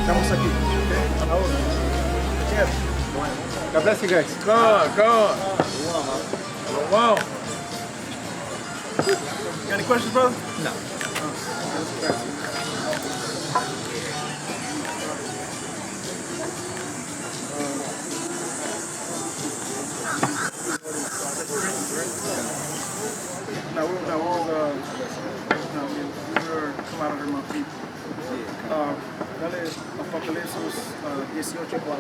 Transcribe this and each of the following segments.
Estamos aquí. A la hora. Yeah. God bless you guys. God. Wow. Got any questions, brother? No. We're come out of there, my people. Dale Apocalipsis 18:4.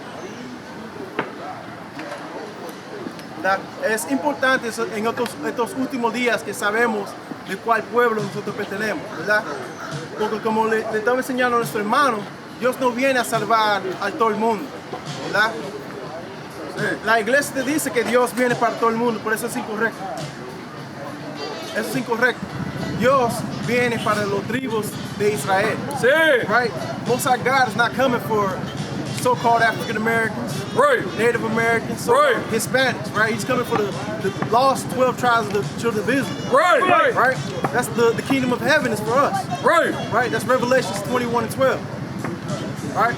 Es importante en estos últimos días que sabemos de cuál pueblo nosotros pertenecemos, ¿verdad? Porque como le estaba enseñando a nuestro hermano, Dios no viene a salvar a todo el mundo, ¿verdad? La iglesia te dice que Dios viene para todo el mundo, pero eso es incorrecto. Eso es incorrecto. Dios viene para los tribus de Israel. Sí. Right? Most High God is not coming for so-called African Americans, Right. Native Americans, Right. Hispanics, right? He's coming for the lost 12 tribes of the children of Israel. Right. Right? That's the kingdom of heaven is for us. Right. Right? That's Revelations 21:12. Right?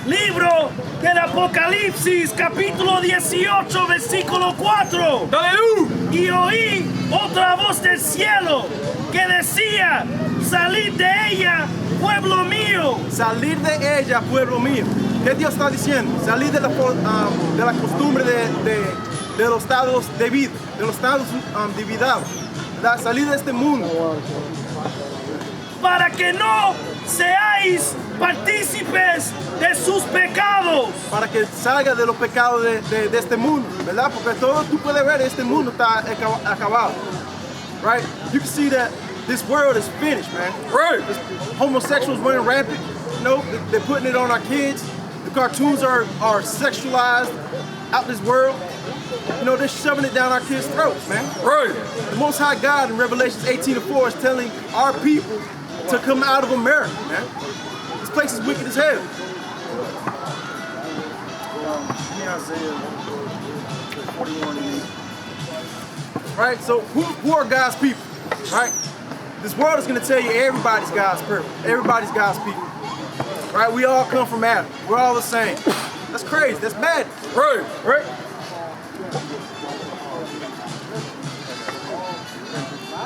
Libro del Apocalipsis, capítulo 18, versículo 4. Aleluya. Y oí otra voz del cielo que decía, salid de ella, pueblo mío. Salir de ella, pueblo mío. ¿Qué Dios está diciendo? Salir de la costumbre de los estados divididos, de los estados divididos. Salir de este mundo. Para que no seáis partícipes de sus pecados. Para que salga de los pecados de este mundo, ¿verdad? Porque todo tú puedes ver, este mundo está acabado. Right? You can see that this world is finished, man. Right. Homosexuals running rampant. You know, they're putting it on our kids. The cartoons are sexualized out this world. You know, they're shoving it down our kids' throats, man. Right. The Most High God in Revelations 18:4 is telling our people to come out of America, man. This place is wicked as hell. Isaiah 41:8. Right? So who are God's people? Right? This world is going to tell you everybody's God's people. Everybody's God's people. Right? We all come from Adam. We're all the same. That's crazy. That's bad. Right. Right?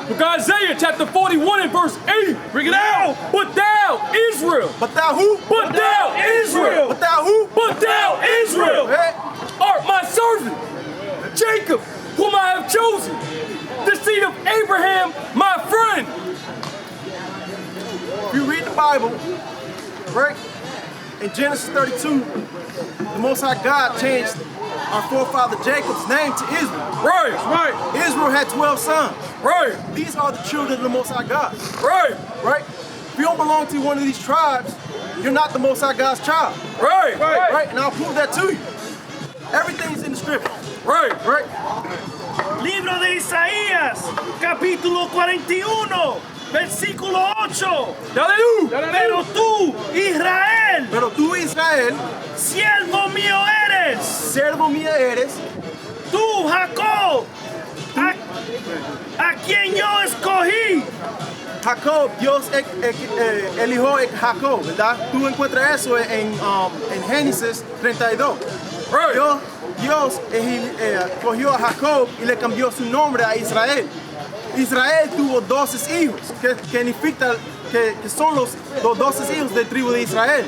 Book of Isaiah chapter 41 and verse 8. Bring it out. But thou, Israel. But thou who? But thou, Israel. But thou who? But thou, Israel. Hey? Art my servant, Jacob, whom I have chosen, the seed of Abraham, my friend. If you read the Bible, right, in Genesis 32, the Most High God changed our forefather Jacob's name to Israel. Right. Israel had 12 sons. Right. These are the children of the Most High God. Right. Right? If you don't belong to one of these tribes, you're not the Most High God's child. Right. Right? And I'll prove that to you. Everything's in the scripture. Right. Right? Libro de Isaías, capítulo 41, versículo 8. Aleluya. Pero tú, Israel, Pero tú, Israel, siervo mío eres. servo mío eres. Tú, Jacob, a quien yo escogí. Jacob, Dios eligió a Jacob, ¿verdad? Tú encuentras eso en Génesis 32. Right. Dios cogió a Jacob y le cambió su nombre a Israel. Israel tuvo 12 hijos, que significa que son los 12 hijos de tribu de Israel.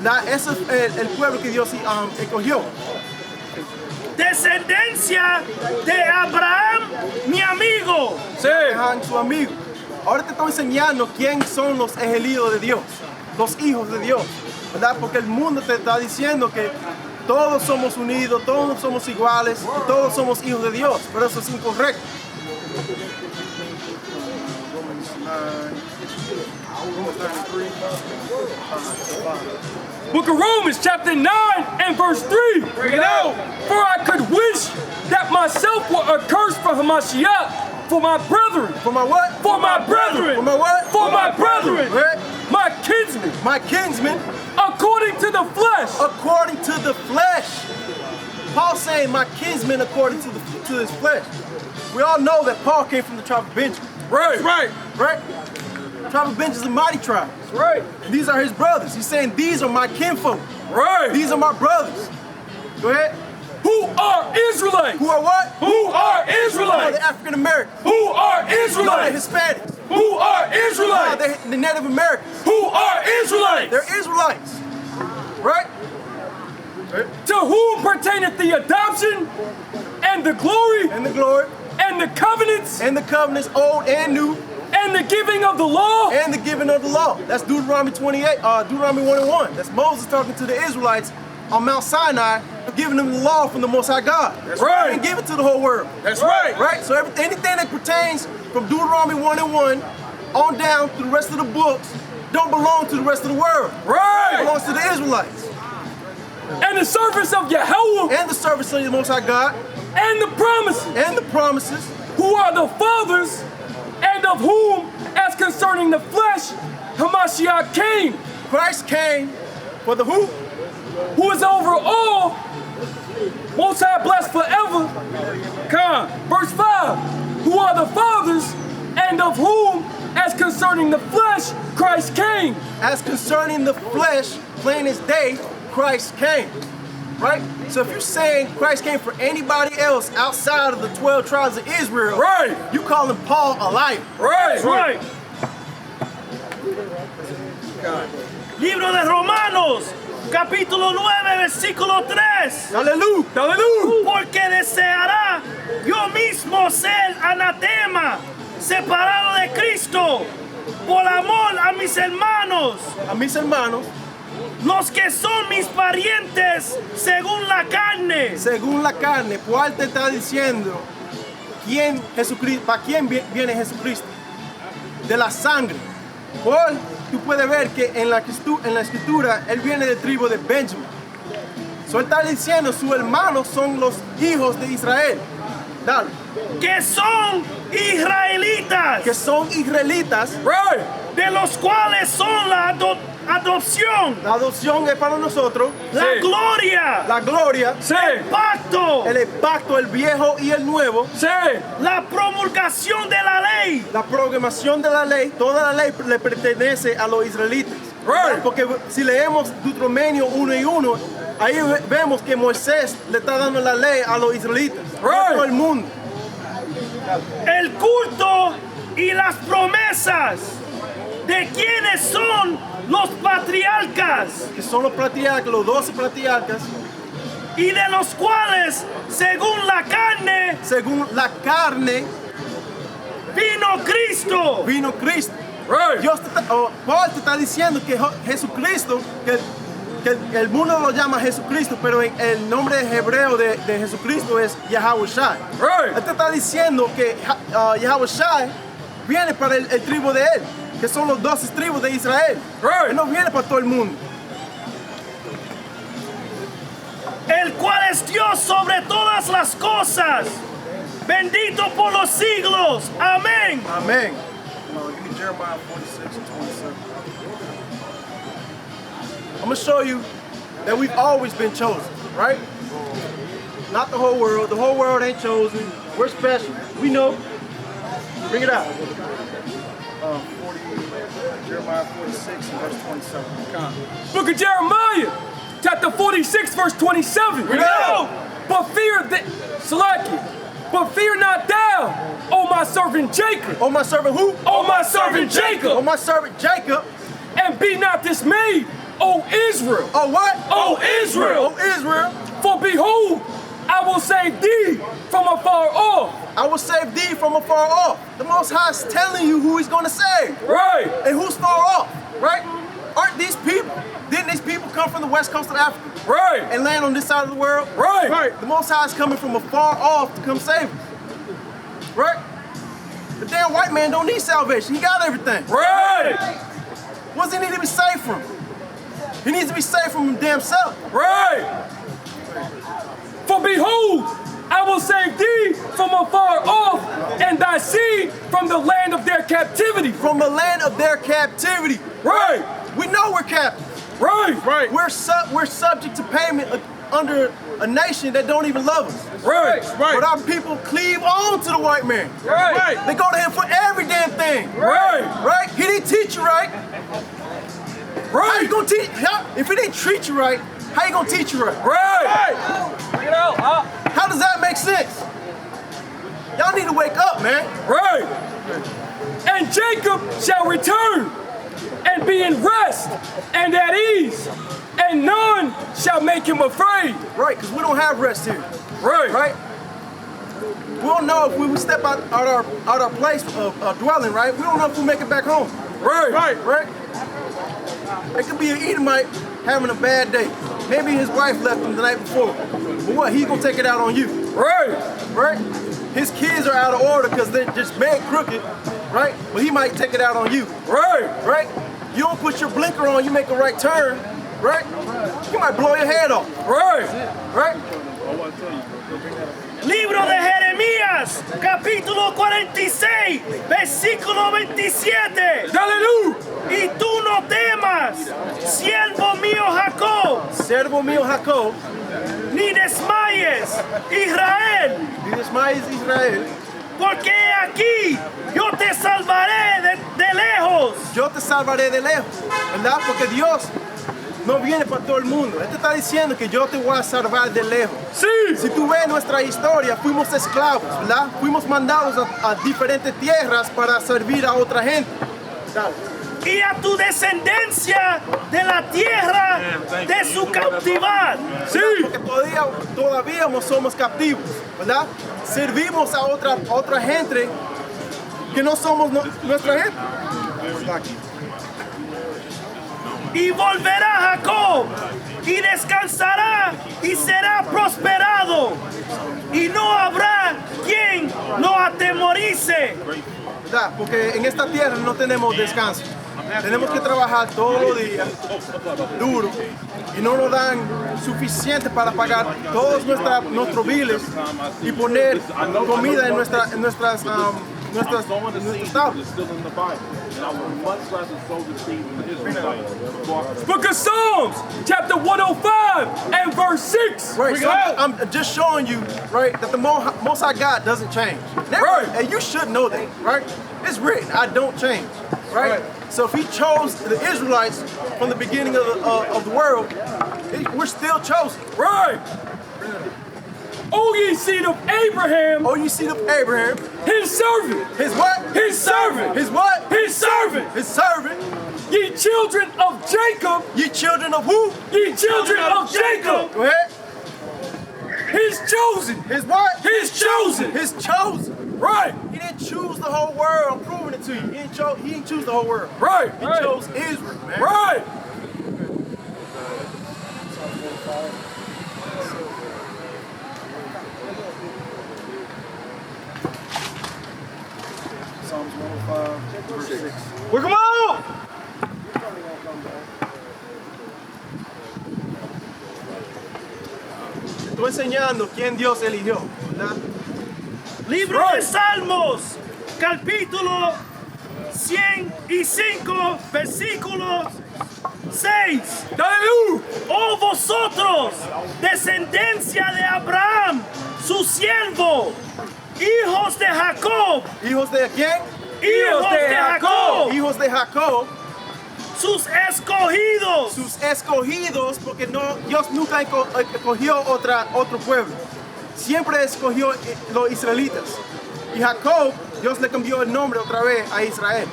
¿Verdad? Ese es el pueblo que Dios escogió. Descendencia de Abraham, mi amigo. Sí. Su amigo. Ahora te estoy enseñando quién son los elegidos de Dios, los hijos de Dios, ¿verdad? Porque el mundo te está diciendo que todos somos unidos, todos somos iguales, y todos somos hijos de Dios, pero eso es incorrecto. Book of Romans chapter 9 and verse 3. Bring it out. For I could wish that myself were accursed for Hamashiach, for my brethren. For my what? For my brethren. For my what? For my brethren. Right? My kinsmen. My kinsmen, According to the flesh. according to the flesh. Paul saying my kinsmen according to his flesh. We all know that Paul came from the tribe of Benjamin. Right. Right? Tribe of Benjamin is a mighty tribe. That's right. And these are his brothers. He's saying, these are my kinfolk. Right. These are my brothers. Go ahead. Who are Israelites? Who are what? Who are Who are Israelites? the African Americans? Who are Who are the Israelites? Hispanics? Who are Who are Israelites? the Native Americans? Who are Israelites? They're Israelites. Right? To whom pertaineth the adoption and the glory And the glory and the covenants and the covenants, old and new, and the giving of the law? and the giving of the law. That's Deuteronomy 28, Deuteronomy 1 and 1. That's Moses talking to the Israelites on Mount Sinai, giving them the law from the Most High God. That's right. And give it to the whole world. That's right. Right? So anything that pertains from Deuteronomy 1 and 1 on down to the rest of the books don't belong to the rest of the world. It Right. belongs to the Israelites. And the service of Yahweh And the service of the Most High God, and the promises, and the promises, who are the fathers, and of whom, as concerning the flesh, Hamashiach came, Christ came for the who? who is over all, Most High blessed forever. Come, verse 5. Who are the fathers, and of whom, as concerning the flesh, Christ came. As concerning the flesh, plain as day, Christ came. Right? So if you're saying Christ came for anybody else outside of the 12 tribes of Israel, Right. you calling Paul a liar. Right. Right. Libro de Romanos, capítulo 9, versículo 3. Aleluya. Hallelujah. Porque deseará yo mismo ser anatema, separado de Cristo, por amor a mis hermanos, A mis hermanos, los que son mis parientes según la carne. según la carne, ¿cuál te está diciendo quién Jesucristo, para quién viene Jesucristo? De la sangre. Paul, tú puedes ver que en la escritura él viene de tribu de Benjamín. So él está diciendo sus hermanos son los hijos de Israel. Dale. Que son israelitas, Que son israelitas. Right. de los cuales son la adopción, La adopción es para nosotros. la Sí. gloria, La gloria, Sí. pacto, el pacto, el viejo y el nuevo. Sí. la promulgación de la ley, La programación de la ley, toda la ley le pertenece a los israelitas. Right. Porque si leemos Deuteronomio 1 y 1, ahí vemos que Moisés le está dando la ley a los israelitas, no a Right. todo el mundo. el culto y las promesas de quienes son los patriarcas Que son los patriarcas, los 12 patriarcas, y de los cuales, según la carne, según la carne vino Cristo. vino Cristo. Right. Paul te está diciendo que Jesucristo, que el mundo lo llama Jesucristo, pero el nombre hebreo de Jesucristo es Yahweh Shai. Right. Él te está diciendo que Yahweh Shai viene para el tribu de él, que son los 12 tribus de Israel. Right. Él no viene para todo el mundo. El cual es Dios sobre todas las cosas, bendito por los siglos. Amén. Amén. Give me Jeremiah 46 and 27. I'm going to show you that we've always been chosen, right? Not the whole world. The whole world ain't chosen. We're special. We know. Bring it out. Jeremiah 46 and verse 27. Book of Jeremiah, chapter 46, verse 27. Read it out. But fear not thou, O my servant Jacob. Oh, my servant who? O my servant Oh, Jacob. my servant Jacob. And be not dismayed, O Israel. Oh, what? O Israel. Oh, Israel. For behold, I will save thee from afar off. I will save thee from afar off. The Most High is telling you who he's going to save. Right. And who's far off, right? Aren't these people? Didn't these people come from the west coast of Africa Right. and land on this side of the world? Right. The Most High is coming from afar off to come save us, right? The damn white man don't need salvation. He got everything. Right. What does he need to be saved from? He needs to be saved from his damn self. Right. For behold, I will save thee from afar off, and thy seed from the land of their captivity. From the land of their captivity. Right. We know we're captives. Right. We're subject to payment under a nation that don't even love us. Right. But our people cleave on to the white man. Right. They go to him for every damn thing. Right. He didn't teach you right. How you gonna teach? If he didn't treat you right, how you gonna teach you right? Right. Bring it out, huh? How does that make sense? Y'all need to wake up, man. Right. And Jacob shall return and be in rest and at ease, and none shall make him afraid. Right, because we don't have rest here. Right. We don't know if we would step out our place of dwelling, right? We don't know if we'll make it back home. Right. It could be an Edomite having a bad day. Maybe his wife left him the night before. But what, he's gonna take it out on you. Right? His kids are out of order because they're just mad crooked, right? But he might take it out on you. Right? You don't put your blinker on, you make a right turn, right? He might blow your head off. Right? Libro de Jeremías, capítulo 46, versículo 27. Hallelujah. Y tú no temas, siervo mío Jacob, ni desmayes, Israel. Porque aquí yo te salvaré de lejos. Yo te salvaré de lejos, ¿verdad? Porque Dios no viene para todo el mundo. Él te está diciendo que yo te voy a salvar de lejos. Sí. Si tú ves nuestra historia, fuimos esclavos, ¿verdad? Fuimos mandados a diferentes tierras para servir a otra gente. Y a tu descendencia de la tierra de su cautividad. Sí. Porque todavía no somos captivos, ¿verdad? Servimos a otra gente que no somos nuestra gente. Y volverá Jacob y descansará y será prosperado y no habrá quien lo atemorice. ¿Verdad? Porque en esta tierra no tenemos descanso. Tenemos que trabajar todos los días, duro, y no nos dan suficiente para pagar todos nuestros biles y poner comida en nuestras tablas. Book of Psalms, chapter 105 and verse 6. Right, so I'm just showing you, right, that the Most High God doesn't change. Right. And you should know that, right? It's written, I don't change, right? So if he chose the Israelites from the beginning of the world, we're still chosen. Right. O ye seed of Abraham. Oh, you seed of Abraham. His servant. His what? His servant. His what? His servant. His servant. Ye children of Jacob. Ye children of who? Ye children of Jacob. Go ahead. His chosen. His what? His chosen. His chosen. Right. He didn't choose the whole world. I'm proving it to you. He didn't choose the whole world. Right. He chose Israel, man. Right. Psalms 105, verse 6. Well, come on. Estoy enseñando quién Dios eligió, ¿verdad? Libro de Salmos, capítulo 105, versículo 6. Hallelujah. Oh vosotros, descendencia de Abraham, su siervo, hijos de Jacob. ¿Hijos de quién? Hijos de Jacob. Hijos de Jacob. Sus escogidos. Sus escogidos, porque Dios nunca escogió otro pueblo. Siempre escogió los israelitas. Y Jacob, Dios le cambió el nombre otra vez a Israel.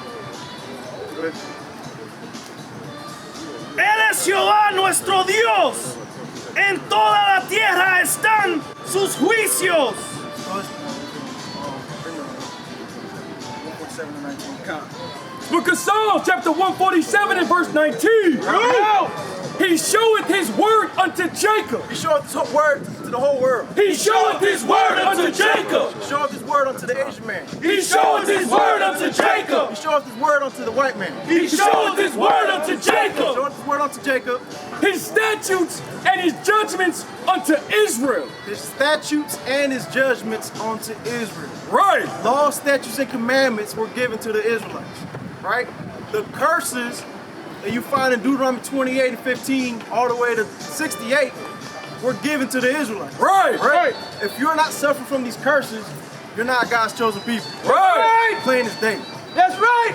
Él es Jehová nuestro Dios. En toda la tierra están sus juicios. Book of Psalms, chapter 147 and verse 19. He showeth his word unto Jacob. He showeth his word to the whole world. He showeth his word unto Jacob. He showeth his word unto the Asian man. He showeth his word unto Jacob. He showeth his word unto the white man. He showeth his word unto He Jacob. showeth his word unto Jacob. His statutes and his judgments unto Israel. His statutes and his judgments unto Israel. Right. Laws, statutes, and commandments were given to the Israelites. Right? The curses that you find in Deuteronomy 28 and 15 all the way to 68 were given to the Israelites. Right. If you're not suffering from these curses, you're not God's chosen people. Right. Plain as day. That's right.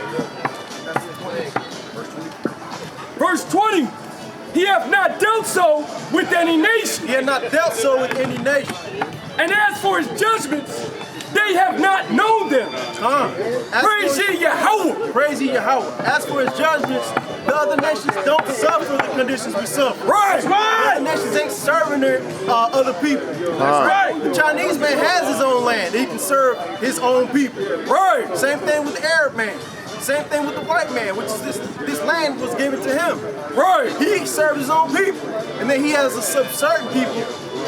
That's 28. Verse 20. He hath not dealt so with any nation. He had not dealt so with any nation. And as for his judgments, they have not known them. Praise ye Yahweh. Praise ye Yahweh. As for his judgments, the other nations don't suffer the conditions we suffer. Right. The other nations ain't serving their other people. Right. The Chinese man has his own land. He can serve his own people. Right. Same thing with the Arab man. Same thing with the white man, which is this land was given to him. Right. He serves his own people. And then he has a subservient people,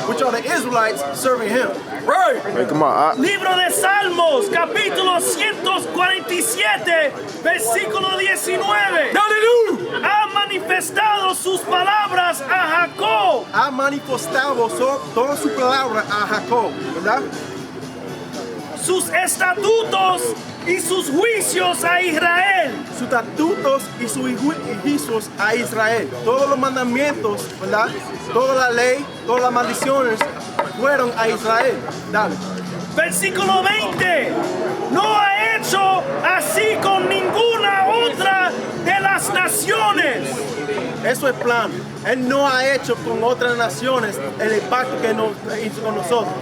which are the Israelites, serving him. Right. Hey, come on. Libro de Salmos, capítulo 147, versículo 19. Hallelujah. Ha manifestado sus palabras a Jacob. Ha manifestado toda su palabra a Jacob, ¿verdad? Sus estatutos y sus juicios a Israel. Sus estatutos y sus juicios a Israel. Todos los mandamientos, ¿verdad? Toda la ley, todas las maldiciones fueron a Israel. Dale. Versículo 20. No ha hecho así con ninguna otra de las naciones. Eso es plan. Él no ha hecho con otras naciones el pacto que nos hizo con nosotros.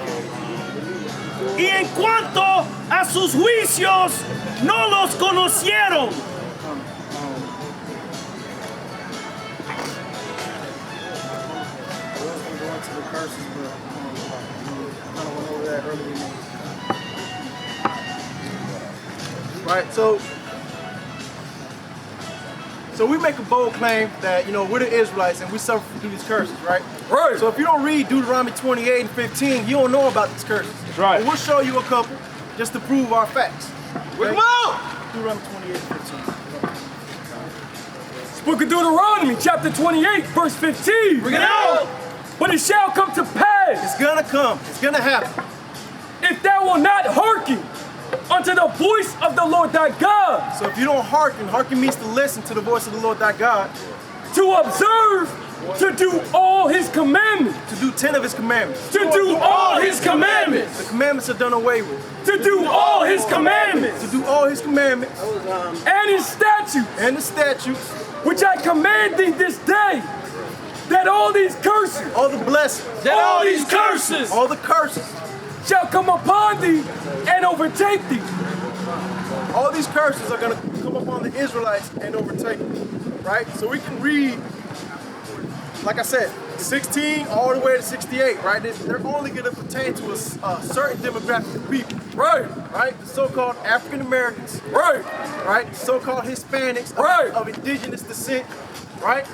Y en cuanto a sus juicios, no los conocieron. Right, so we make a bold claim that, we're the Israelites and we suffer through these curses, right? Right. So if you don't read Deuteronomy 28 and 15, you don't know about these curses. Right. But we'll show you a couple just to prove our facts. Okay? Come on. Deuteronomy 28 and 15. Book of Deuteronomy, chapter 28, verse 15. Bring it out. But it shall come to pass, It's gonna come. It's gonna happen. if thou wilt not hearken unto the voice of the Lord thy God, So if you don't hearken means to listen to the voice of the Lord thy God, to observe, to do all his commandments, to do 10 of his commandments. to do all his commandments, The commandments are done away with. to do all his commandments, To do all his commandments and his statutes, and the statutes, which I command thee this day, that all these curses, all the blessings, all these curses all the curses, shall come upon thee and overtake thee. all these curses are going to come upon the Israelites and overtake them, right? So we can read, like I said, 16 all the way to 68, right? They're only going to pertain to a certain demographic of people, Right, right? The so-called African Americans, right, right? So-called Hispanics Right. of indigenous descent, right?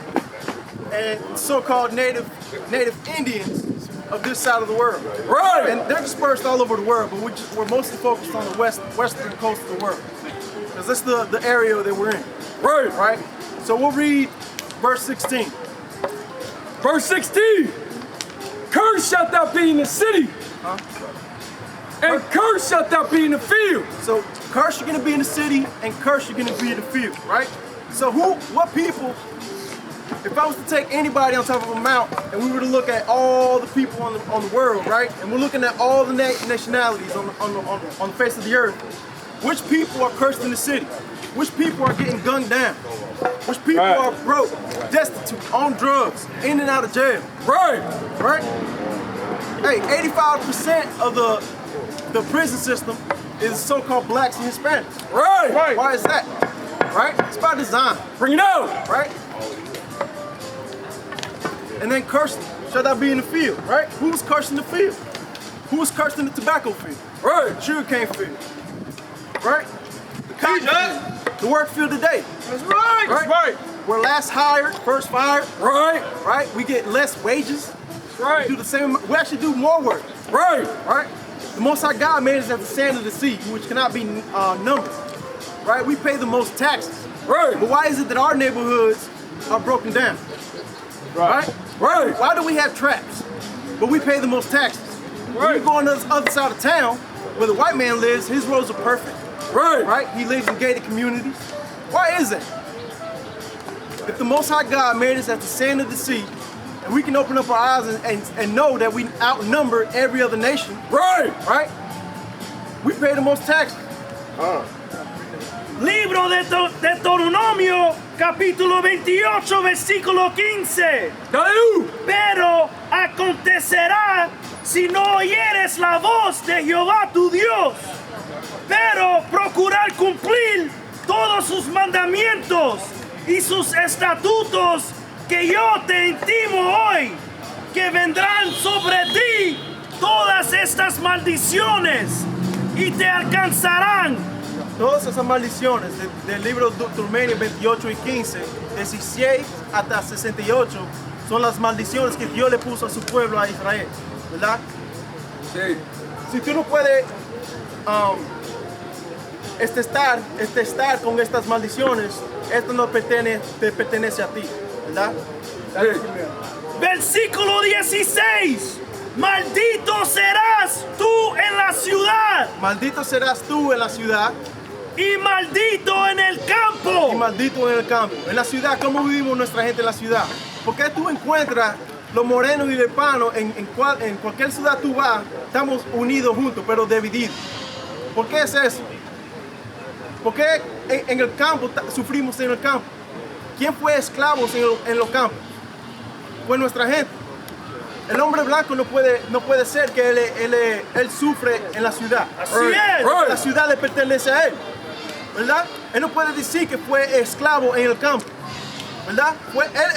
And so-called native Indians of this side of the world. right. And they're dispersed all over the world, but we're mostly focused on the western coast of the world. Because that's the area that we're in, Right. right? So we'll read verse 16. Verse 16. Cursed shalt thou be in the city, and cursed shalt thou be in the field. So curse you're going to be in the city, and curse you're going to be in the field, right? So what people, if I was to take anybody on top of a mountain, and we were to look at all the people on the world, right? And we're looking at all the nationalities on the face of the earth, which people are cursed in the city? Which people are getting gunned down? Which people Right. are broke, destitute, on drugs, in and out of jail? Right, Right? Hey, 85% of the prison system is so-called blacks and Hispanics. right. Why is that? Right? It's by design, Bring it out. right? And then cursed shall thou be in the field, right? Who's cursed in the field? Who's cursed in the tobacco field? Right, Sugarcane field, right? The cotton field, the work field today, that's right. right? Right, We're last hired, first fired, right, right? We get less wages. right, We do the same. We actually do more work. right, Right? The Most High God made us as the sand of the sea, which cannot be numbered. Right? We pay the most taxes. right, But why is it that our neighborhoods are broken down? Right? right, Why do we have traps, but we pay the most taxes? When you go on the other side of town, where the white man lives, his roads are perfect. right, Right? He lives in gated communities. Why is that? If the Most High God made us at the sand of the sea, and we can open up our eyes and know that we outnumber every other nation, right? We pay the most taxes. Libro de Deuteronomio, capítulo 28, versículo 15. Pero acontecerá si no oyeres la voz de Jehová tu Dios, pero procurar cumplir todos sus mandamientos y sus estatutos que yo te intimo hoy, que vendrán sobre ti todas estas maldiciones y te alcanzarán. Todas esas maldiciones del libro de Deuteronomio 28 y 15, 16 hasta 68, son las maldiciones que Dios le puso a su pueblo, a Israel, ¿verdad? Sí. Si tú no puedes estar con estas maldiciones, esto no te pertenece a ti, ¿verdad? Sí. Versículo 16. Maldito serás tú en la ciudad. Maldito serás tú en la ciudad. Y maldito en el campo. Y maldito en el campo. En la ciudad, ¿cómo vivimos nuestra gente en la ciudad? Porque tú encuentras los morenos y los hispanos en cualquier ciudad tú vas, estamos unidos juntos, pero divididos. ¿Por qué es eso? Porque en el campo sufrimos en el campo. ¿Quién fue esclavos en los campos? Fue nuestra gente. El hombre blanco no puede ser que él sufre en la ciudad. Así es. La ciudad le pertenece a él, ¿verdad? Él no puede decir que fue esclavo en el campo, ¿verdad?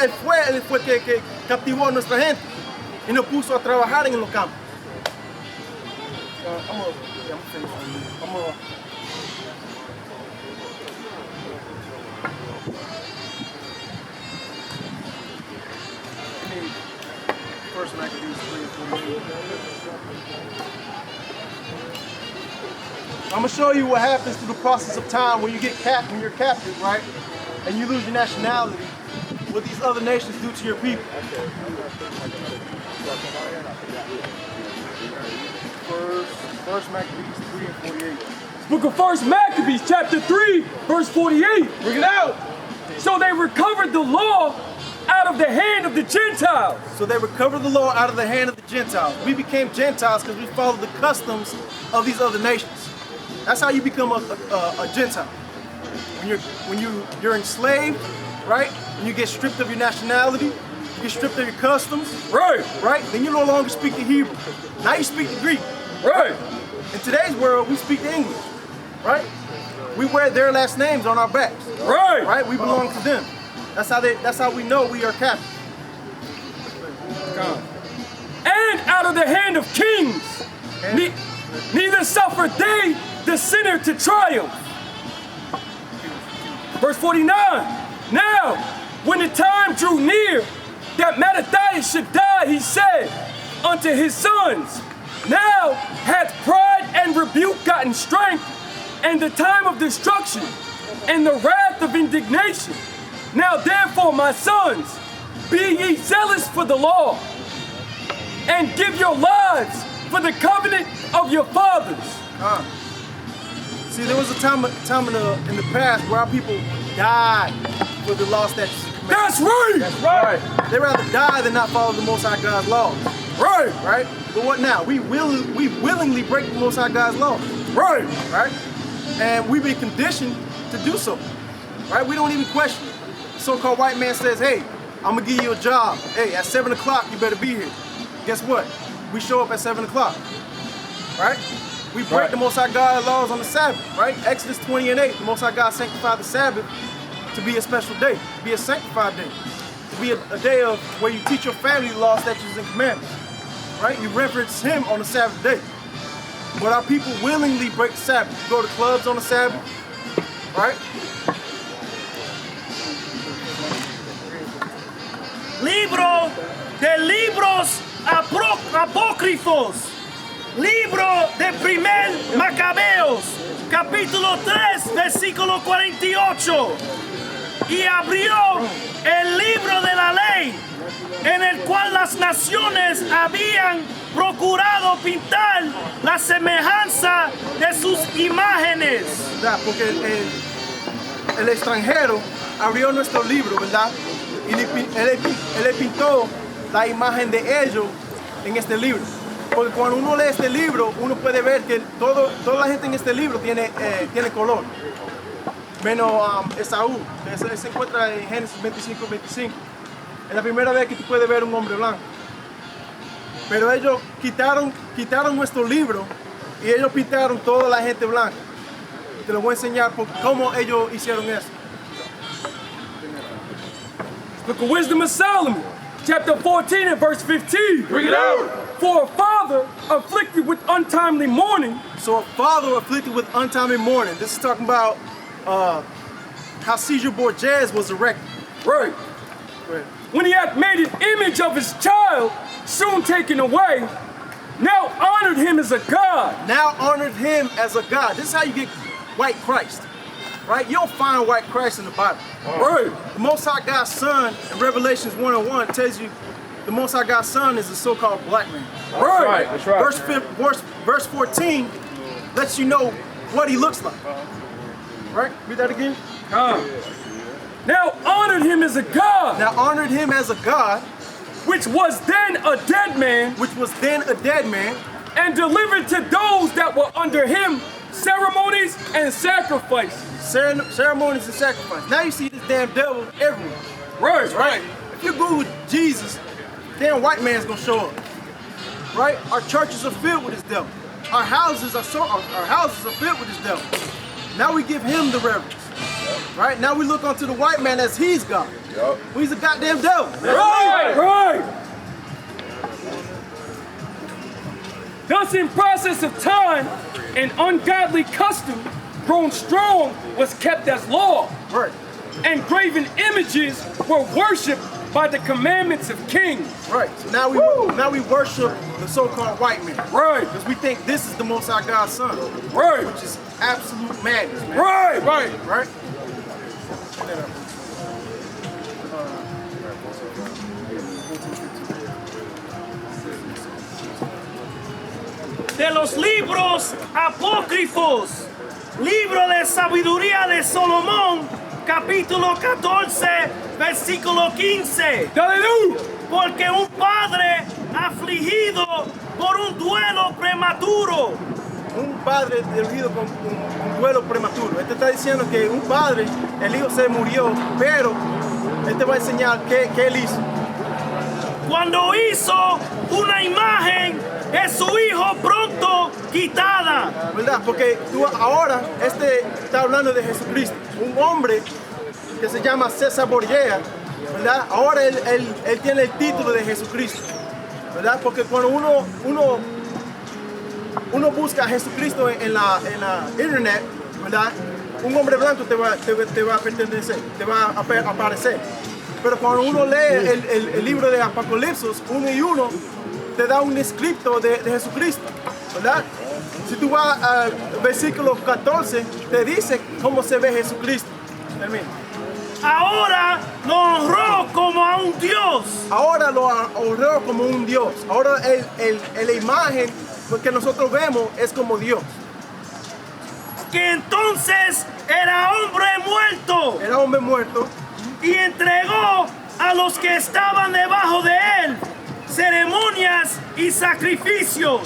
Él fue que captivó a nuestra gente y nos puso a trabajar en los campos. I'm gonna show you what happens through the process of time when you're captive, right? And you lose your nationality. What these other nations do to your people. First Maccabees 3 and 48. Book of 1 Maccabees, chapter 3, verse 48. Bring it out. So they recovered the law out of the hand of the Gentiles. So they recovered the law out of the hand of the Gentiles. We became Gentiles because we followed the customs of these other nations. That's how you become a Gentile. When you're enslaved, right? When you get stripped of your nationality, you get stripped of your customs, Right. then you no longer speak the Hebrew. Now you speak the Greek. Right. In today's world, we speak the English, right? We wear their last names on our backs, Right. We belong to them. That's how we know we are captive. And out of the hand of kings, neither suffered they the sinner to triumph. Verse 49. Now, when the time drew near that Mattathias should die, he said unto his sons, now hath pride and rebuke gotten strength, and the time of destruction, and the wrath of indignation. Now therefore, my sons, be ye zealous for the law, and give your lives for the covenant of your fathers. See, there was a time in the past where our people died for the law, statutes, and commandments. That's right. They'd rather die than not follow the Most High God's laws. Right? But what now? We willingly break the Most High God's laws. Right? And we've been conditioned to do so. Right? We don't even question it. The so-called white man says, hey, I'm gonna give you a job. Hey, at 7 o'clock, you better be here. Guess what? We show up at 7 o'clock. Right? We break the Most High God's laws on the Sabbath. Right? Exodus 20 and 8, the Most High God sanctified the Sabbath to be a special day, to be a sanctified day, to be a day of where you teach your family the law, statutes, and commandments. Right? You reverence Him on the Sabbath day. But our people willingly break the Sabbath. You go to clubs on the Sabbath, right? Libro de libros apócrifos. Libro de primer Macabeos, capítulo 3, versículo 48. Y abrió el libro de la ley, en el cual las naciones habían procurado pintar la semejanza de sus imágenes. Porque el extranjero abrió nuestro libro, ¿verdad? Y él le pintó la imagen de ellos en este libro. Porque cuando uno lee este libro, uno puede ver que toda la gente en este libro tiene color. Menos Esaú, que se encuentra en Génesis 25:25. Es la primera vez que tú puedes ver un hombre blanco. Pero ellos quitaron nuestro libro y ellos pintaron toda la gente blanca. Te lo voy a enseñar cómo ellos hicieron eso. Look at Wisdom of Solomon, chapter 14 and verse 15. Bring it out. For a father afflicted with untimely mourning. So a father afflicted with untimely mourning. This is talking about how Caesar Borgia was erected. Right. When he hath made an image of his child, soon taken away, now honored him as a god. Now honored him as a god. This is how you get white Christ. Right? You don't find white Christ in the Bible. Right. The Most High God's Son in Revelations 1:1 tells you the Most High God's Son is a so-called black man. Right. That's right. Verse 14 lets you know what he looks like. Right? Read that again. Now honored him as a god, Now honored him as a god, which was then a dead man, which was then a dead man, and delivered to those that were under him ceremonies and sacrifices. ceremonies and sacrifice. Now you see this damn devil everywhere. Right. If you Google Jesus, damn white man's gonna show up. Right? Our churches are filled with this devil. Our houses are filled with this devil. Now we give him the reverence. Right? Now we look onto the white man as he's God. Well, he's a goddamn devil. Right. Thus in process of time, an ungodly custom grown strong was kept as law. Right. And graven images were worshipped by the commandments of kings. Right. So now we worship the so-called white man. Right. Because we think this is the Most High God's Son. Right. Which is absolute madness, man. Right. Right? De los libros apócrifos, libro de sabiduría de Salomón, capítulo 14, versículo 15. Aleluya. Porque un padre afligido por un duelo prematuro. Un padre debido con un duelo prematuro. Este está diciendo que un padre, el hijo se murió, pero este va a enseñar qué él hizo. Cuando hizo una imagen de su hijo pronto quitada. ¿Verdad? Porque ahora está hablando de Jesucristo. Un hombre que se llama César Borgia, ¿verdad? Ahora él tiene el título de Jesucristo. ¿Verdad? Porque cuando uno busca a Jesucristo en la internet, ¿verdad? Un hombre blanco te va a pertenecer, te va a aparecer. Pero cuando uno lee el libro de Apocalipsis 1 y 1, te da un escrito de Jesucristo, ¿verdad? Si tú vas al versículo 14, te dice cómo se ve Jesucristo. Termina. Ahora lo honró como a un Dios. Ahora lo honró como un Dios. Ahora la imagen que nosotros vemos es como Dios. Que entonces era hombre muerto. Era hombre muerto. Y entregó a los que estaban debajo de él ceremonias y sacrificios.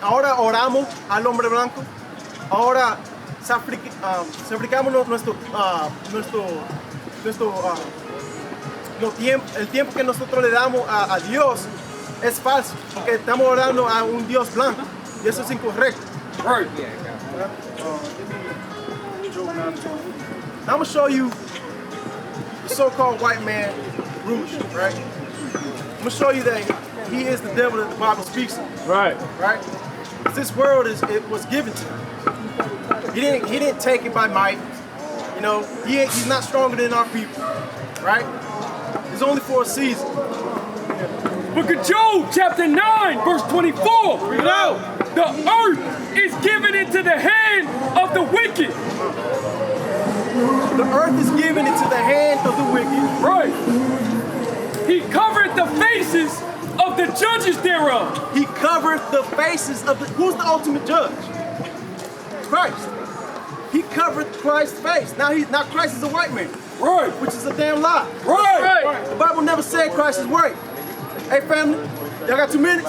Ahora oramos al hombre blanco. Ahora sacrificamos el tiempo que nosotros le damos a Dios es falso, porque estamos orando a un Dios blanco y eso es incorrecto. Right. I'm gonna show you the so-called white man rouge, right? I'm gonna show you that he is the devil that the Bible speaks of. Right. Right? This world was given to him. He didn't take it by might. You know, he's not stronger than our people. Right? It's only for a season. Book of Job, chapter 9, verse 24. Read it out. The earth is given into the hand of the wicked. The earth is given into the hand of the wicked. Right. He covered the faces of the judges thereof. He covered the faces of who's the ultimate judge? Christ. He covered Christ's face. Now Christ is a white man. Right. Which is a damn lie. Right. The Bible never said Christ is right. Hey family, y'all got 2 minutes?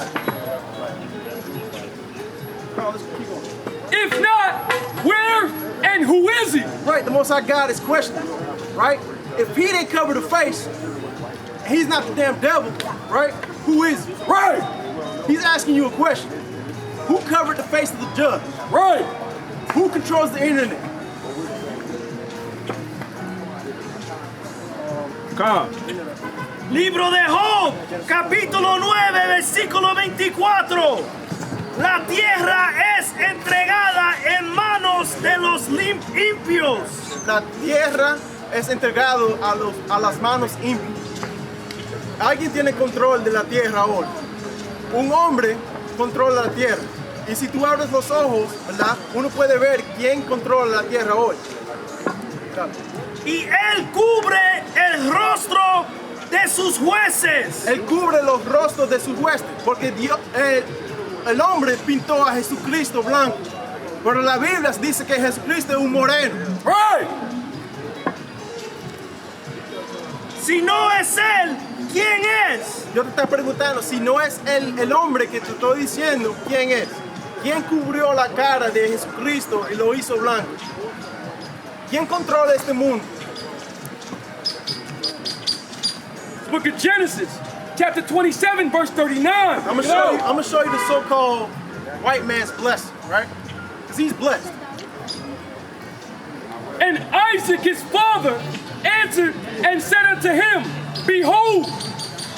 Oh, let's keep going. If not, where and who is he? Right, the Most High God is questioning, right? If he didn't cover the face, and he's not the damn devil, right? Who is he? Right. He's asking you a question. Who covered the face of the judge? Right. Who controls the internet? Come. Libro de Job, capítulo 9, versículo 24. La tierra es entregada en manos de los impios. La tierra es entregado a las manos impias. Alguien tiene control de la tierra ahora. Un hombre controla la tierra. Y si tú abres los ojos, ¿verdad? Uno puede ver quién controla la tierra hoy. Y él cubre el rostro de sus jueces. Él cubre los rostros de sus huestes, porque Dios, el hombre pintó a Jesucristo blanco. Pero la Biblia dice que Jesucristo es un moreno. Right. Si no es él, ¿quién es? Yo te estoy preguntando, si no es el hombre que te estoy diciendo, ¿quién es? ¿Quién cubrió la cara de Jesucristo y lo hizo blanco? ¿Quién controla este mundo? Book of Genesis, chapter 27, verse 39. I'm gonna show you the so-called white man's blessing, right? Because he's blessed. And Isaac his father answered and said unto him, Behold,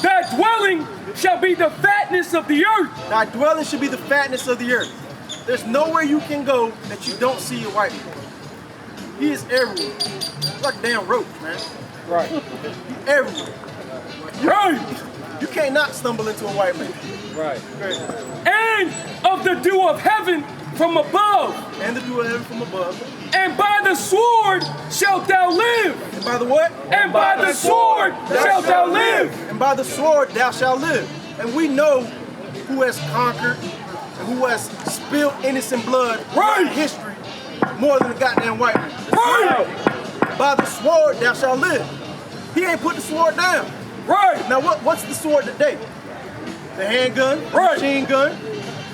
thy dwelling shall be the fatness of the earth. Thy dwelling should be the fatness of the earth. There's nowhere you can go that you don't see a white man. He is everywhere. He's like a damn roach, man. Right. He's everywhere. Right. You can't not stumble into a white man. Right. And of the dew of heaven from above. And the dew of heaven from above. And by the sword shalt thou live. And by the what? And by the sword shalt thou live. And by the sword thou shalt live. And we know who has conquered and who has spilled innocent blood in history more than a goddamn white man. Right. By the sword thou shalt live. He ain't put the sword down. Right. Now what's the sword today? The handgun, the machine gun.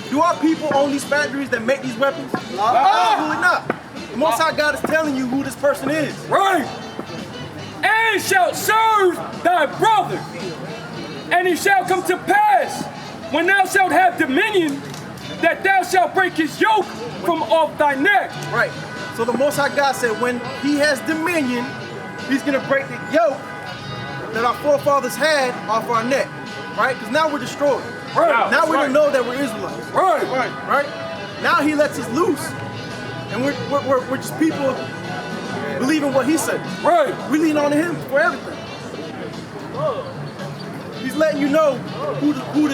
Do our people own these factories that make these weapons? Absolutely not. The Most High God is telling you who this person is. Right. And shalt serve thy brother. And it shall come to pass, when thou shalt have dominion, that thou shalt break his yoke from off thy neck. Right. So the Most High God said when he has dominion, he's going to break the yoke that our forefathers had off our neck. Right? Because now we're destroyed. Right. Now we don't know that we're Israelites. Right. Right? Now he lets us loose. And we're just people believing what he said. Right. We lean on him for everything. He's letting you know who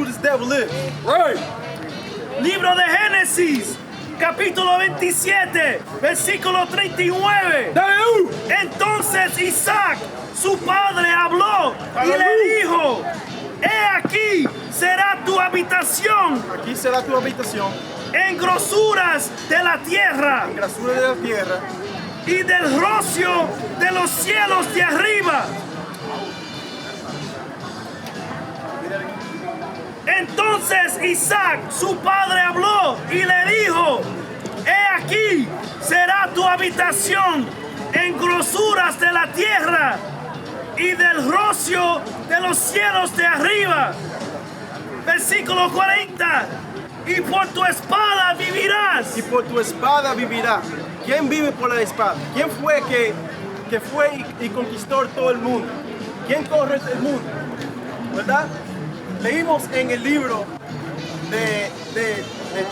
this devil is. Right. Libro de Génesis, capítulo 27, versículo 39. Dale. Entonces Isaac, su padre, habló y le dijo, he aquí será tu habitación Aquí será tu habitación, en grosuras de la tierra en grasura de la tierra, y del rocio de los cielos de arriba. Entonces Isaac, su padre, habló y le dijo, he aquí será tu habitación en grosuras de la tierra y del rocio de los cielos de arriba. Versículo 40. Y por tu espada vivirás. y por tu espada vivirá. ¿Quién vive por la espada? ¿Quién fue que fue y conquistó todo el mundo? ¿Quién corre el mundo? ¿Verdad? Leímos en el libro de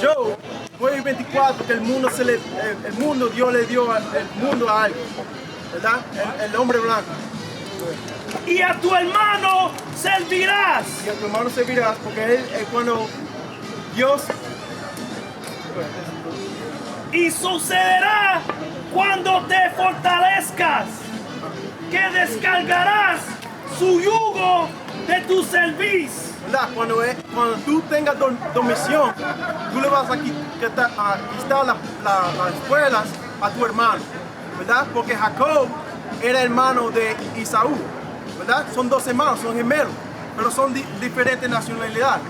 Job 9:24 que el mundo Dios le dio el mundo a alguien, ¿verdad? El hombre blanco. Y a tu hermano servirás. Y a tu hermano servirás, porque es cuando Dios... Y sucederá cuando te fortalezcas, que descargarás su yugo de tu cerviz. ¿Verdad? Cuando tú tengas domisión, tú le vas a quitar las espuelas a tu hermano, ¿verdad? Porque Jacob era hermano de Isaú, ¿verdad? Son dos hermanos, son gemelos, pero son diferentes nacionalidades.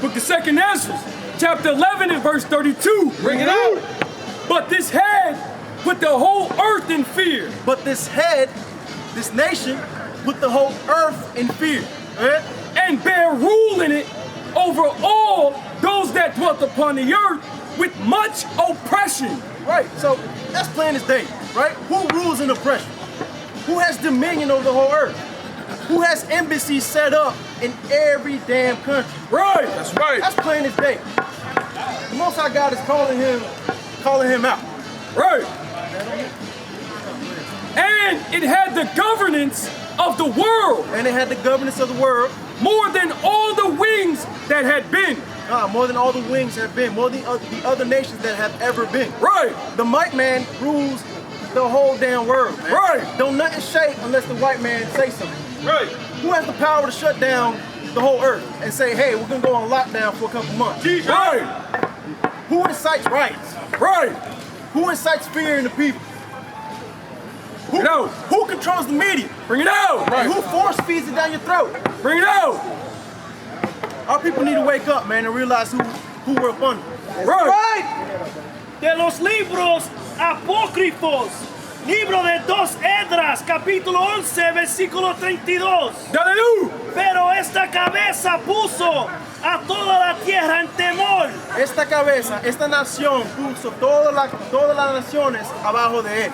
Book of 2nd Ezra, chapter 11 and verse 32. Bring it out. But this head put the whole earth in fear. But this head, this nation, put the whole earth in fear. Right? And bear rule in it over all those that dwelt upon the earth with much oppression. Right, so that's plain as day, right? Who rules in oppression? Who has dominion over the whole earth? Who has embassies set up in every damn country? Right. That's right. That's plain as day. The Most High God is calling him out. Right. And it had the governance of the world And it had the governance of the world, more than all the wings that had been. more than all the wings have been, more than the other nations that have ever been. Right. The white man rules the whole damn world, man. Right. Don't nothing shake unless the white man say something. Right. Who has the power to shut down the whole earth and say, hey, we're gonna go on lockdown for a couple months? Right. Who incites riots? Right. Who incites fear in the people? Bring it out. Who controls the media? Bring it out. And who force feeds it down your throat? Bring it out. Our people need to wake up, man, and realize who we're up under. Right. De los libros apócrifos, libro de 2 Esdras, capítulo 11, versículo 32. Hallelujah. Pero esta cabeza puso a toda la tierra en temor. Esta cabeza, esta nación puso todas las naciones abajo de él.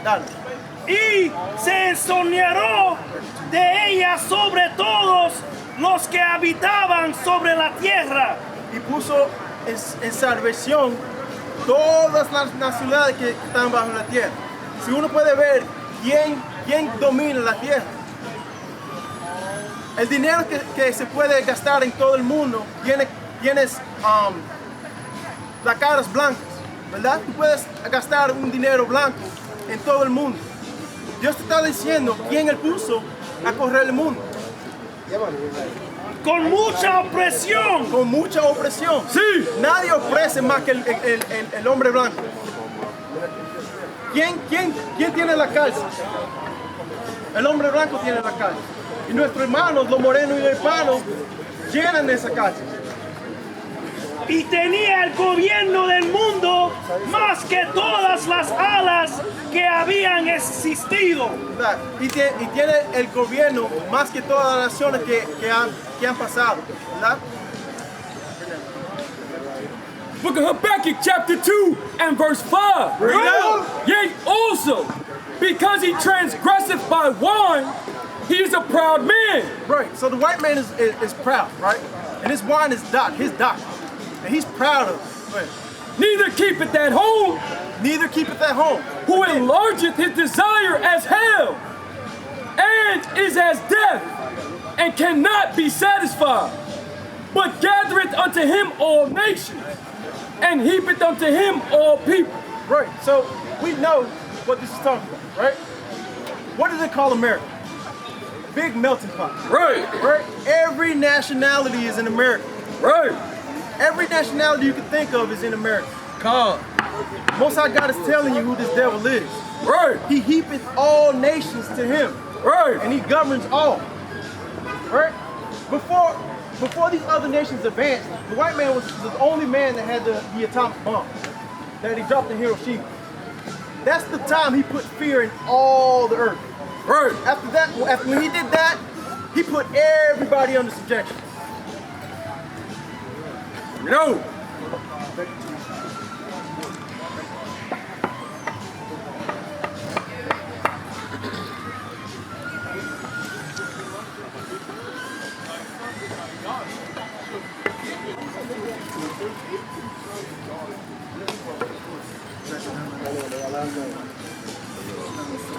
Dale. Y se ensoñaró de ella sobre todos los que habitaban sobre la tierra. Y puso en salvación todas las nacionalidades que están bajo la tierra. Si uno puede ver quién domina la tierra, el dinero que se puede gastar en todo el mundo tienes las caras blancas, ¿verdad? Tú puedes gastar un dinero blanco en todo el mundo. Dios te está diciendo quién Él puso a correr el mundo. Con mucha opresión. Con mucha opresión. Sí. Nadie oprese más que el hombre blanco. ¿Quién tiene la cárcel? El hombre blanco tiene la cárcel. Y nuestros hermanos, los morenos y los hispanos, llenan de esa cárcel. Y tenía el gobierno del mundo más que todas las alas que habían existido. ¿Verdad? Y tiene el gobierno más que todas las naciones que han pasado. ¿Verdad? Book of Habakkuk, chapter 2 and verse 5. Bring it out. Yea, also, because he transgresseth by wine, he is a proud man. Right, so the white man is proud, right? And his wine is his doctrine. And he's proud of it. Right. Neither keepeth at home, Neither keepeth at home. who enlargeth his desire as hell, and is as death, and cannot be satisfied, but gathereth unto him all nations, and heapeth unto him all people. Right, so we know what this is talking about, right? What do they call America? Big melting pot. Right, Right? Every nationality is in America. right, Every nationality you can think of is in America. Come. Most High God is telling you who this devil is. right, He heapeth all nations to him, right, and he governs all. Right? Before these other nations advanced, the white man was the only man that had the atomic bomb that he dropped in Hiroshima. That's the time he put fear in all the earth. right. After when he did that, he put everybody under subjection. You know,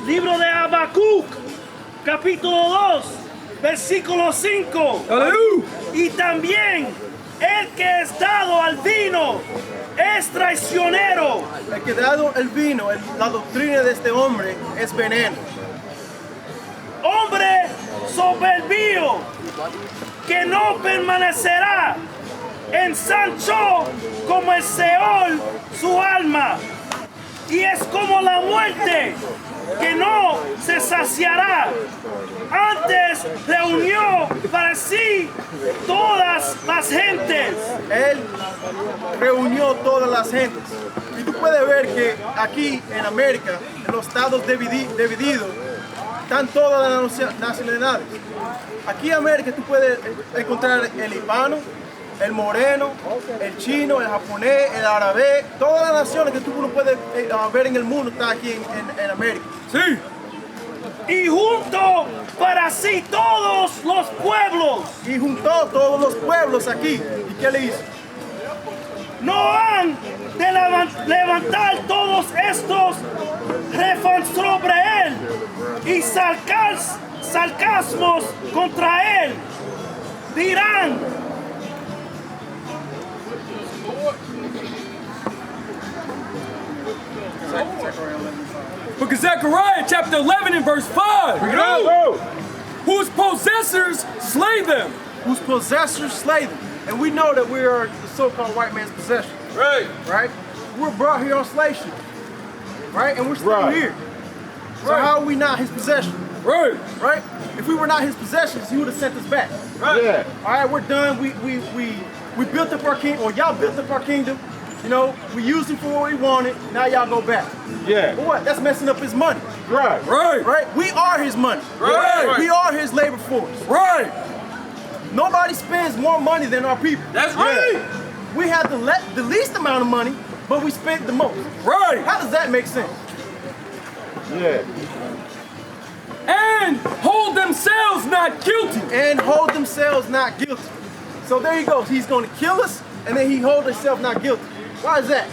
Libro de Habacuc, capítulo 2, versículo 5. hallelujah. Y también el que es dado al vino es traicionero. El que dado el vino, la doctrina de este hombre es veneno. Hombre soberbio que no permanecerá, ensanchó como el Seol su alma. y es como la muerte que no se saciará. Antes reunió para sí todas las gentes. Él reunió todas las gentes. Y tú puedes ver que aquí en América, en los estados divididos, están todas las nacionalidades. Aquí en América tú puedes encontrar el hispano, el moreno, el chino, el japonés, el árabe, todas las naciones que tú no puedes ver en el mundo están aquí en América. Sí. Y juntó para sí todos los pueblos. Y juntó todos los pueblos aquí. ¿Y qué le hizo? No han de levantar todos estos refan sobre él y sarcasmos contra él. Dirán: Book of Zechariah, chapter 11 and verse 5. Bring it out. Whose possessors slay them. Whose possessors slay them. And we know that we are the so-called white man's possession. Right. Right? We're brought here on slave ship. Right? And we're still Right. here. So how are we not his possession? Right. Right? If we were not his possessions, he would have sent us back. Yeah. All right, we're done. We built up our kingdom, or y'all built up our kingdom. You know, we used it for what we wanted. Now y'all go back. Yeah. But what? That's messing up his money. Right. Right. Right? We are his money. Right. We are his labor force. Right. Nobody spends more money than our people. That's right. We have the least amount of money, but we spent the most. Right. How does that make sense? Yeah. And hold themselves not guilty. And hold themselves not guilty. So there he goes. He's going to kill us, and then he holds himself not guilty. Why is that?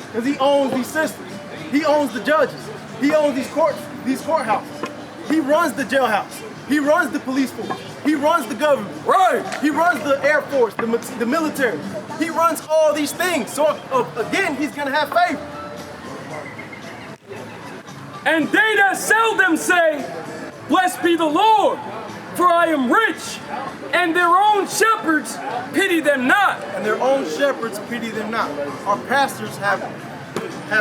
Because he owns these systems. He owns the judges. He owns these courthouses. He runs the jailhouse. He runs the police force. He runs the government. Right. He runs the Air Force, the military. He runs all these things. So again, he's going to have favor. And they that sell them say, Blessed be the Lord, for I am rich, and their own shepherds pity them not. And their own shepherds pity them not. Our pastors have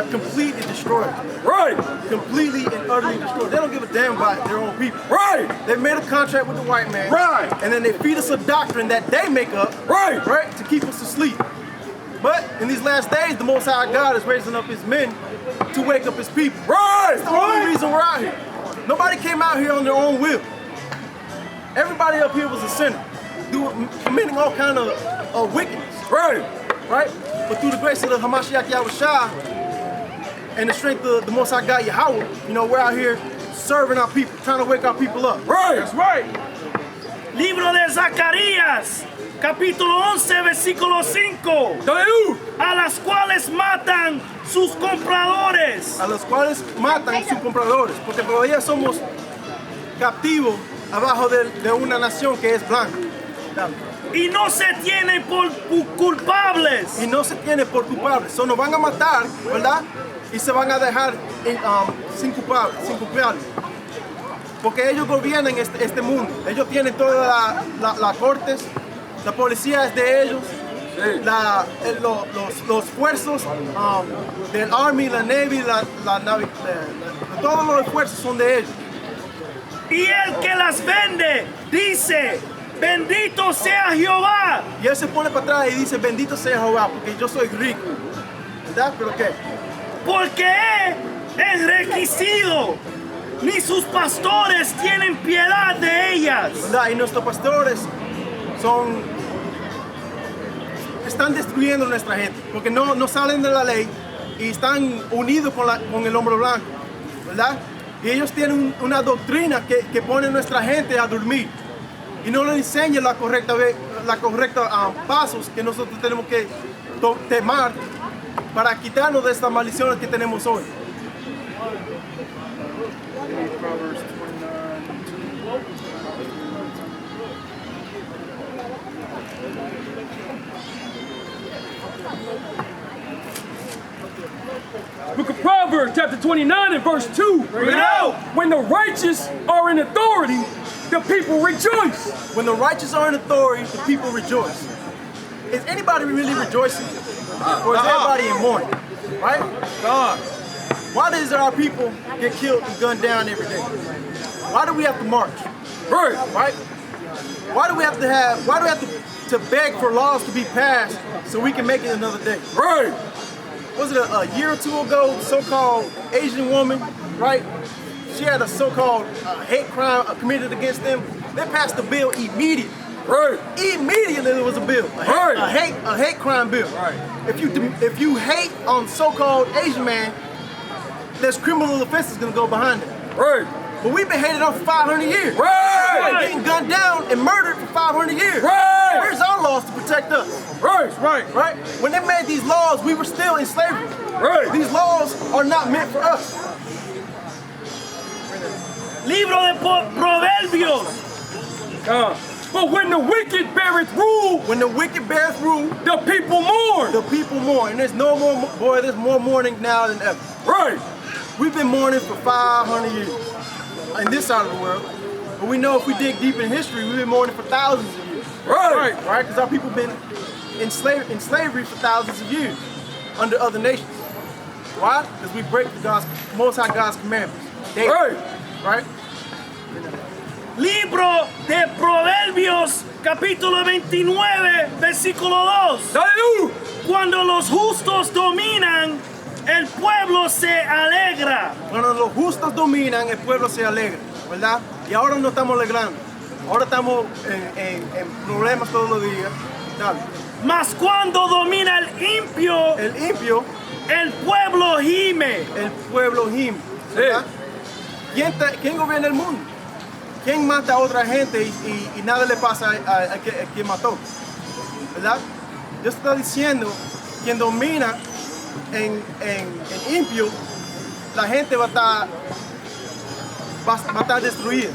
completely destroyed them. Right. Completely and utterly destroyed. They don't give a damn about their own people. Right. They made a contract with the white man. Right. And then they feed us a doctrine that they make up. Right. Right? To keep us asleep. But in these last days, the Most High God is raising up his men to wake up his people. Right. That's the only reason we're out here. Nobody came out here on their own will. Everybody up here was a sinner, committing all kind of wickedness. Right. Right? But through the grace of the Hamashiach Yahushua and the strength of the Most High God Yahweh, you know, we're out here serving our people, trying to wake our people up. Right. That's right. Libro de Zacarías, capítulo 11, versículo 5. A las cuales matan sus compradores. A los cuales matan sus compradores, porque todavía somos captivos abajo de una nación que es blanca. Y no se tienen por culpables. Y no se tiene por culpables. So nos van a matar, ¿verdad? Y se van a dejar sin culpables. Porque ellos gobiernan este mundo. Ellos tienen todas las cortes, la policía es de ellos, los esfuerzos del Army, la Navy, todos los esfuerzos son de ellos. Y el que las vende dice: Bendito sea Jehová. Y él se pone para atrás y dice: Bendito sea Jehová, porque yo soy rico. ¿Verdad? ¿Pero qué? Porque he enriquecido, ni sus pastores tienen piedad de ellas. ¿Verdad? Y nuestros pastores están destruyendo a nuestra gente, porque no salen de la ley y están unidos con el hombre blanco, ¿verdad? Y ellos tienen una doctrina que pone a nuestra gente a dormir y no les enseña la correcta pasos que nosotros tenemos que tomar para quitarnos de estas maldiciones que tenemos hoy. Book of Proverbs, chapter 29 and verse 2. Bring it out. When the righteous are in authority, the people rejoice. When the righteous are in authority, the people rejoice. Is anybody really rejoicing? Or is everybody in mourning? Right? God. Why does our people get killed and gunned down every day? Why do we have to march? Right. Right? Why do we have to beg for laws to be passed so we can make it another day? Right. Was it a year or two ago, so-called Asian woman, right? She had a so-called hate crime committed against them. They passed the bill immediately. Right. Immediately there was a bill, a hate crime bill. Right. If you hate on so-called Asian man, there's criminal offenses gonna go behind it. Right. But we've been hated on for 500 years. Right. We've been getting gunned down and murdered for 500 years. Right. Where's our laws to protect us? Right. Right. Right? When they made these laws, we were still in slavery. Right. These laws are not meant for us. Libro de Proverbios. But when the wicked beareth rule, When the wicked beareth rule, the people mourn. the people mourn. And there's no more, boy, there's more mourning now than ever. Right. We've been mourning for 500 years in this side of the world. But we know if we dig deep in history, we've been mourning for thousands of years. Right. Right? Because our people have been in slavery for thousands of years under other nations. Why? Because we break the Most High God's commandments. Daily. Right. Right? Libro de Proverbios, capítulo 29, versículo 2. Hallelujah. Cuando los justos dominan, el pueblo se alegra. Cuando los justos dominan, el pueblo se alegra, ¿verdad? Y ahora no estamos alegrando. Ahora estamos en problemas todos los días. Dale. Mas cuando domina el impío, el pueblo gime. El pueblo gime. ¿Verdad? ¿Quién gobierna el mundo? ¿Quién mata a otra gente y nada le pasa a quien mató? ¿Verdad? Dios está diciendo, quien domina en impío, la gente va a estar destruida.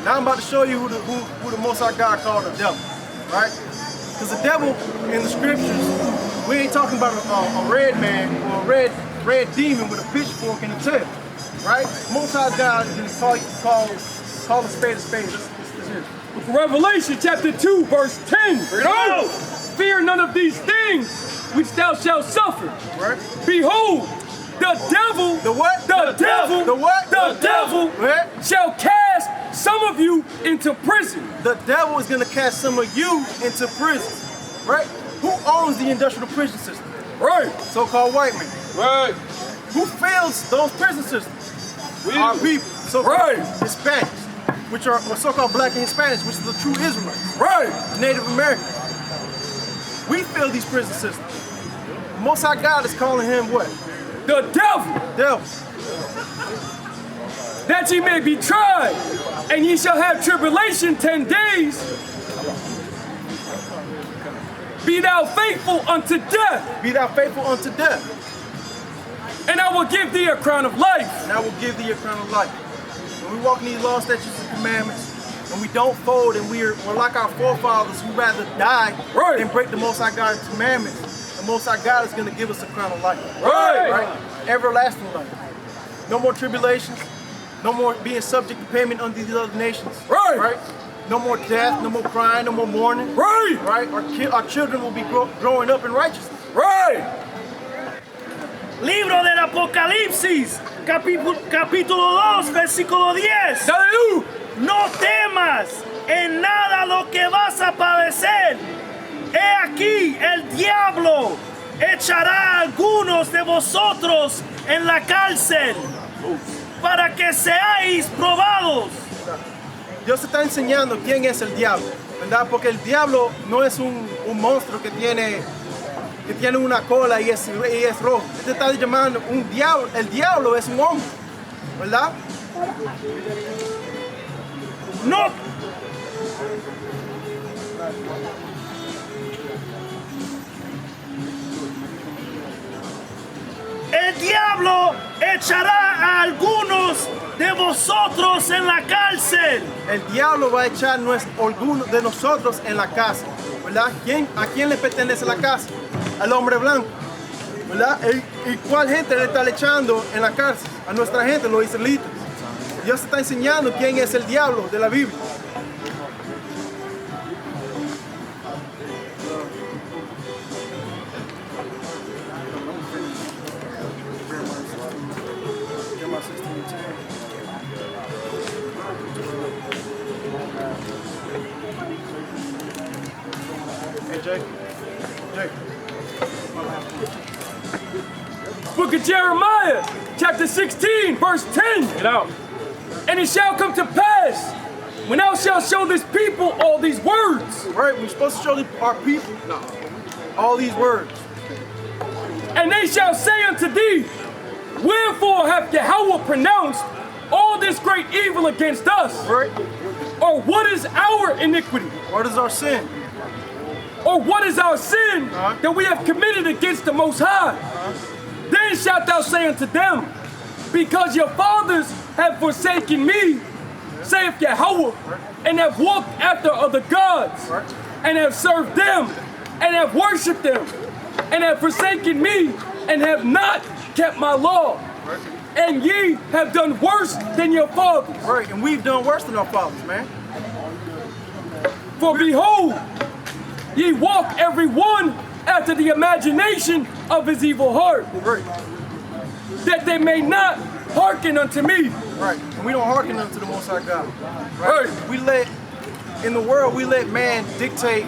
Now I'm about to show you who the Most High God called the devil, right? Because the devil in the scriptures, we ain't talking about a red man or a red demon with a pitchfork in the tail, right? Most High God is going to call a spade a spade. Let's hear it. Revelation chapter 2, verse 10. No! Fear none of these things which thou shalt suffer. Right? Behold, the devil, The what? the devil, The what? the devil Right? shall cast some of you into prison. The devil is going to cast some of you into prison, right? Who owns the industrial prison system? Right. So-called white men. Right. Who fills those prison systems? Our people, so-called Right. Hispanics, which are so-called black and Hispanics, which are the true Israelites, Right. Native Americans. We fill these prison systems. The Most High God is calling him what? The devil, Devil. that ye may be tried, and ye shall have tribulation 10 days. Be thou faithful unto death, Be thou faithful unto death, and I will give thee a crown of life. and I will give thee a crown of life. When we walk in these laws, statutes, and commandments, and we don't fold, and we're like our forefathers who rather die Right. than break the Most High God's commandments, the Most High God is going to give us a crown of life. Right. Right? Everlasting life. No more tribulations. No more being subject to payment under these other nations. Right. Right? No more death, no more crying, no more mourning. Right. Right? Our children will be growing up in righteousness. Right. Libro del Apocalipsis, capítulo 2, versículo 10. Hallelujah. No temas en nada lo que vas a padecer. He aquí el diablo echará a algunos de vosotros en la cárcel para que seáis probados. Dios está enseñando quién es el diablo, ¿verdad? Porque el diablo no es un monstruo que tiene una cola y es rojo. Este está llamando un diablo. El diablo es un hombre, ¿verdad? No, el diablo echará a algunos de vosotros en la cárcel. El diablo va a echar algunos de nosotros en la casa, ¿verdad? ¿A quién le pertenece la casa? Al hombre blanco, ¿verdad? ¿Y cuál gente le está echando en la cárcel? A nuestra gente, los israelitas. Dios está enseñando quién es el diablo de la Biblia. book of Jeremiah, chapter 16, verse 10. Get out. And it shall come to pass, when thou shalt show this people all these words, Right? We're supposed to show our people all these words. and they shall say unto thee, wherefore hath Yahweh pronounced all this great evil against us? Right? Or what is our iniquity? What is our sin? Or what is our sin that we have committed against the Most High? Then shalt thou say unto them, because your fathers have forsaken me, saith Yahweh, and have walked after other gods, and have served them, and have worshipped them, and have forsaken me, and have not kept my law. And ye have done worse than your fathers. Right? And we've done worse than our fathers, man. For behold, ye walk every one after the imagination of his evil heart, Right? that they may not hearken unto me. Right? And we don't hearken unto the Most High God. Right. We let, in the world, we let man dictate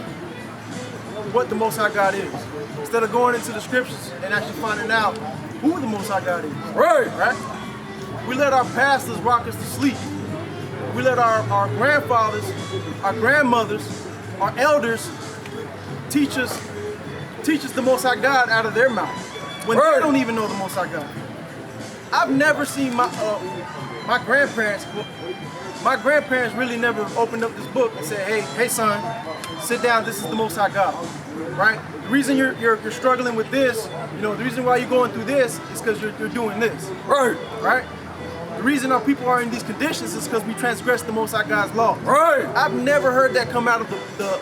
what the Most High God is, instead of going into the scriptures and actually finding out who the Most High God is. Right. Right? We let our pastors rock us to sleep. We let our grandfathers, our grandmothers, our elders teach us the Most High God out of their mouth when Right. they don't even know the Most High God. I've never seen my grandparents. My grandparents really never opened up this book and said, "Hey, son, sit down. This is the Most High God." Right? The reason you're struggling with this, the reason why you're going through this is because you're doing this. Right. Right? The reason our people are in these conditions is because we transgress the Most High God's law. Right. I've never heard that come out of the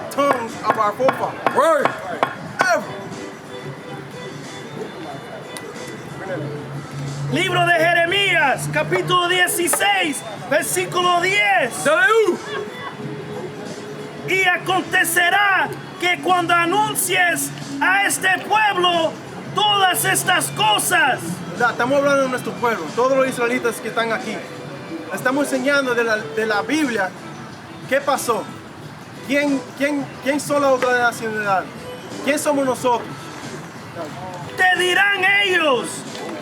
tongues of our forefathers. Right. Ever. Libro de Jeremías, capítulo 16, versículo 10. Dale. Y acontecerá que cuando anuncies a este pueblo todas estas cosas, Estamos hablando de nuestro pueblo, todos los israelitas que están aquí. Estamos enseñando de la Biblia qué pasó. ¿Quién son las otras nacionalidades? ¿Quién somos nosotros? te dirán ellos,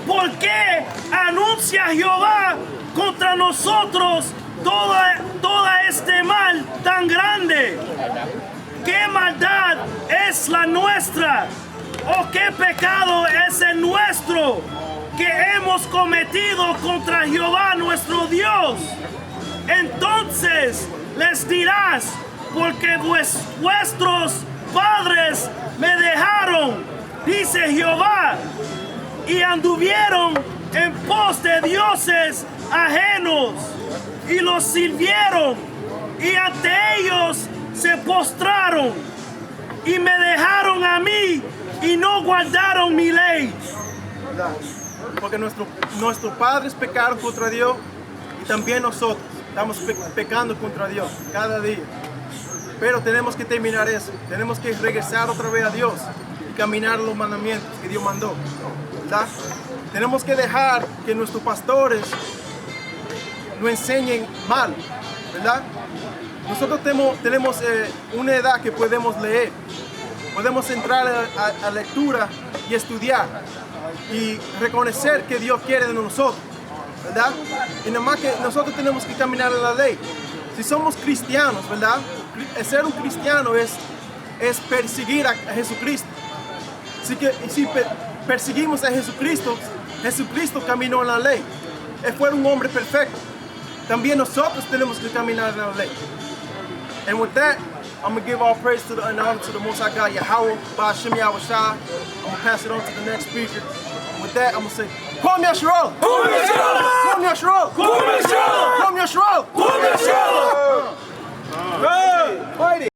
¿por qué anuncia Jehová contra nosotros toda este mal tan grande? ¿Qué maldad es la nuestra? ¿O qué pecado es el nuestro que hemos cometido contra Jehová nuestro Dios? Entonces les dirás, porque vuestros padres me dejaron, dice Jehová, y anduvieron en pos de dioses ajenos, y los sirvieron, y ante ellos se postraron, y me dejaron a mí, y no guardaron mi ley. ¿Verdad? Porque nuestros padres pecaron contra Dios y también nosotros estamos pecando contra Dios cada día. Pero tenemos que terminar eso. Tenemos que regresar otra vez a Dios y caminar los mandamientos que Dios mandó. ¿Verdad? Tenemos que dejar que nuestros pastores nos enseñen mal. ¿Verdad? Nosotros tenemos una edad que podemos leer. Podemos entrar a lectura y estudiar y reconocer que Dios quiere de nosotros, ¿verdad? Y nada más que nosotros tenemos que caminar en la ley. Si somos cristianos, ¿verdad? Ser un cristiano es perseguir a Jesucristo. Así que si perseguimos a Jesucristo, Jesucristo caminó en la ley. Él fue un hombre perfecto. También nosotros tenemos que caminar en la ley. And with that, I'm going to give all praise and honor to the Most High God, Yahweh, Ba'ashem Yahushua. I'm going to pass it on to the next speaker. With that, I'm going to say, Kwam Yasharal! Kwam Yasharal! Kwam Yasharal! Kwam Yasharal! Kwam Yasharal! Kwam Yasharal! Fight it!